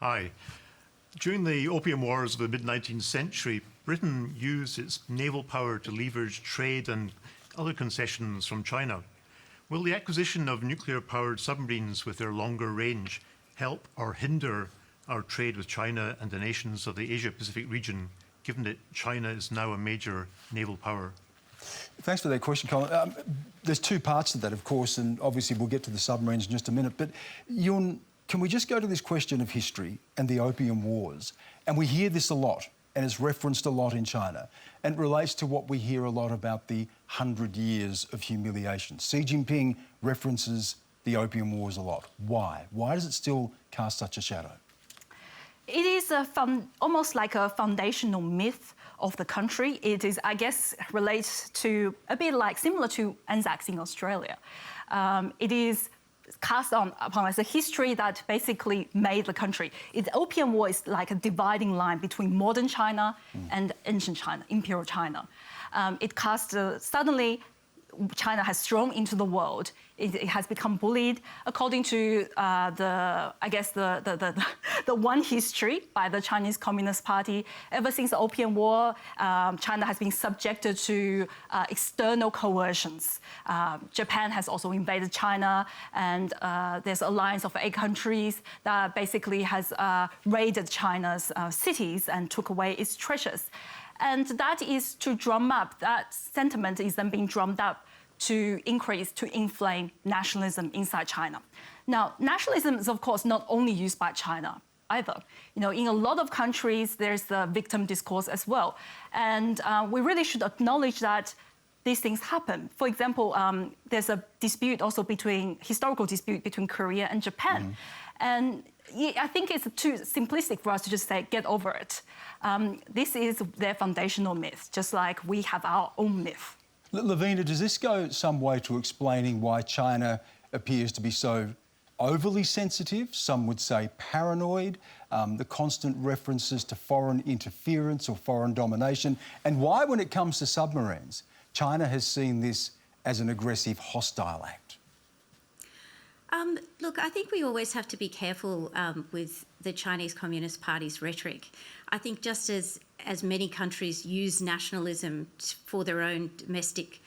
Hi. During the Opium Wars of the mid-19th century, Britain used its naval power to leverage trade and other concessions from China. Will the acquisition of nuclear-powered submarines with their longer range help or hinder our trade with China and the nations of the Asia-Pacific region, given that China is now a major naval power? Thanks for that question, Colin. There's two parts to that, of course, and obviously we'll get to the submarines in just a minute. But can we just go to this question of history and the Opium Wars? And we hear this a lot, and it's referenced a lot in China, and it relates to what we hear a lot about the 100 years of humiliation. Xi Jinping references the Opium Wars a lot. Why? Why does it still cast such a shadow? It is almost like a foundational myth of the country. It is, I guess, relates to a bit like similar to Anzacs in Australia. It is cast upon as a history that basically made the country. The Opium War is like a dividing line between modern China and ancient China, Imperial China. It cast suddenly China has thrown into the world. It has become bullied, according to the one history by the Chinese Communist Party. Ever since the Opium War, China has been subjected to external coercions. Japan has also invaded China, and there's an alliance of 8 countries that basically has raided China's cities and took away its treasures. And that is to drum up, that sentiment is then being drummed up to increase, to inflame nationalism inside China. Now, nationalism is, of course, not only used by China either. You know, in a lot of countries, there's the victim discourse as well. And we really should acknowledge that these things happen. For example, there's a dispute also historical dispute between Korea and Japan. And I think it's too simplistic for us to just say, get over it. This is their foundational myth, just like we have our own myth. Lavina, does this go some way to explaining why China appears to be so overly sensitive, some would say paranoid, the constant references to foreign interference or foreign domination, and why, when it comes to submarines, China has seen this as an aggressive, hostile act? Look, I think we always have to be careful with the Chinese Communist Party's rhetoric. I think just as many countries use nationalism for their own domestic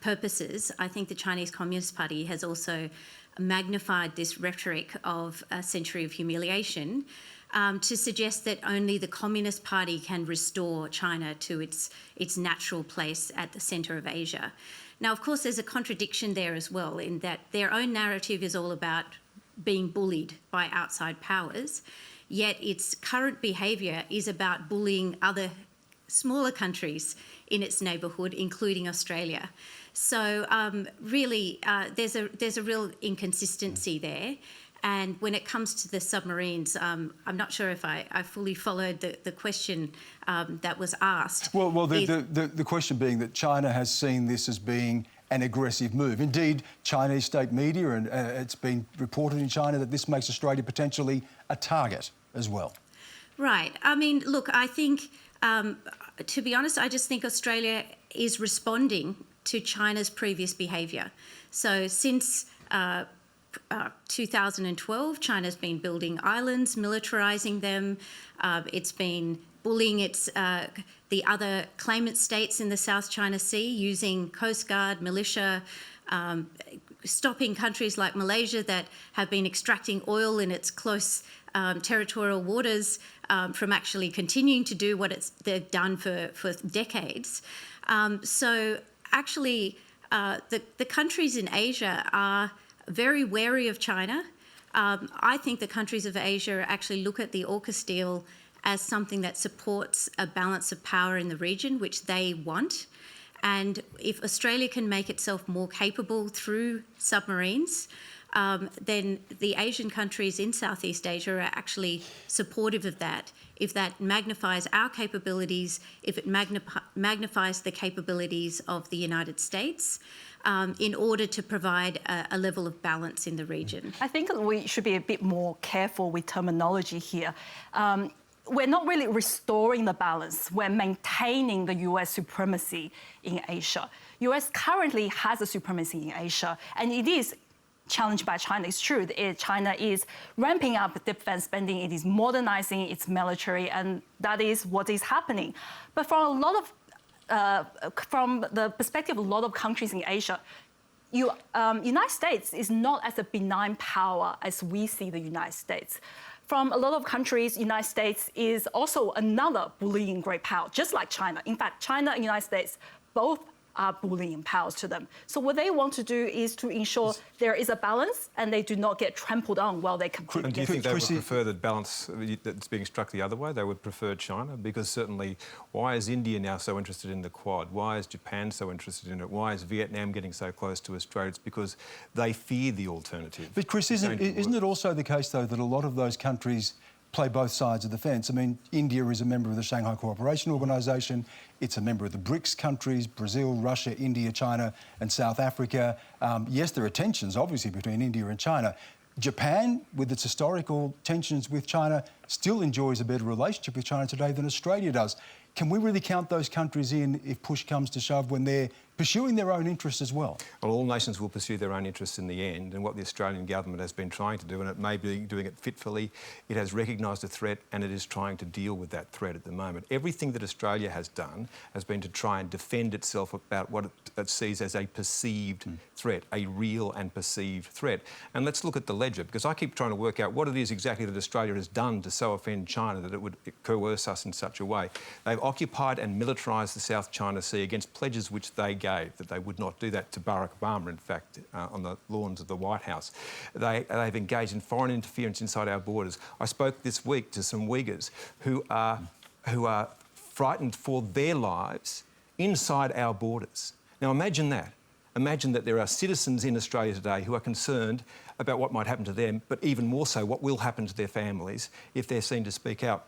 purposes, I think the Chinese Communist Party has also magnified this rhetoric of a century of humiliation to suggest that only the Communist Party can restore China to its natural place at the centre of Asia. Now, of course, there's a contradiction there as well, in that their own narrative is all about being bullied by outside powers, yet its current behaviour is about bullying other smaller countries in its neighbourhood, including Australia. So really, there's a real inconsistency there. And when it comes to the submarines, I'm not sure if I fully followed the question that was asked. Well, the question being that China has seen this as being an aggressive move. Indeed, Chinese state media, and it's been reported in China that this makes Australia potentially a target as well. Right. I mean, look, I think, to be honest, I just think Australia is responding to China's previous behaviour. So since 2012, China's been building islands, militarising them. It's been bullying the other claimant states in the South China Sea, using Coast Guard, militia, stopping countries like Malaysia that have been extracting oil in its close territorial waters from actually continuing to do what they've done for decades. So actually, the countries in Asia are very wary of China. I think the countries of Asia actually look at the AUKUS deal as something that supports a balance of power in the region, which they want. And if Australia can make itself more capable through submarines, then the Asian countries in Southeast Asia are actually supportive of that. If that magnifies our capabilities, if it magnifies the capabilities of the United States, in order to provide a level of balance in the region. I think we should be a bit more careful with terminology here. We're not really restoring the balance. We're maintaining the US supremacy in Asia. US currently has a supremacy in Asia, and it is challenged by China. It's true. China is ramping up defense spending. It is modernizing its military, and that is what is happening. But from the perspective of a lot of countries in Asia, United States is not as a benign power as we see the United States. From a lot of countries, United States is also another bullying great power, just like China. In fact, China and United States both are bullying powers to them. So what they want to do is to ensure there is a balance and they do not get trampled on while they compete. And do you think they would prefer the balance that's being struck the other way? They would prefer China? Because certainly, why is India now so interested in the Quad? Why is Japan so interested in it? Why is Vietnam getting so close to Australia? It's because they fear the alternative. But Chris, isn't it also the case, though, that a lot of those countries play both sides of the fence? I mean, India is a member of the Shanghai Cooperation Organisation. It's a member of the BRICS countries, Brazil, Russia, India, China and South Africa. Yes, there are tensions, obviously, between India and China. Japan, with its historical tensions with China, still enjoys a better relationship with China today than Australia does. Can we really count those countries in if push comes to shove when they're pursuing their own interests as well? Well, all nations will pursue their own interests in the end, and what the Australian government has been trying to do, and it may be doing it fitfully, it has recognised a threat and it is trying to deal with that threat at the moment. Everything that Australia has done has been to try and defend itself about what it sees as a perceived threat, a real and perceived threat. And let's look at the ledger, because I keep trying to work out what it is exactly that Australia has done to so offend China that it would coerce us in such a way. They've occupied and militarised the South China Sea against pledges which they gave, that they would not do that to Barack Obama, in fact, on the lawns of the White House. They've engaged in foreign interference inside our borders. I spoke this week to some Uyghurs who are frightened for their lives inside our borders. Now imagine that. Imagine that there are citizens in Australia today who are concerned about what might happen to them, but even more so what will happen to their families if they're seen to speak out.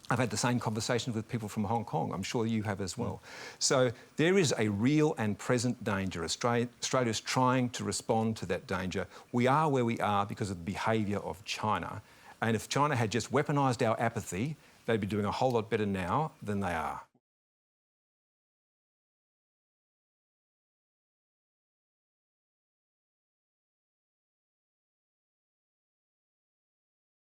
I've had the same conversations with people from Hong Kong. I'm sure you have as well. So there is a real and present danger. Australia's trying to respond to that danger. We are where we are because of the behaviour of China. And if China had just weaponised our apathy, they'd be doing a whole lot better now than they are.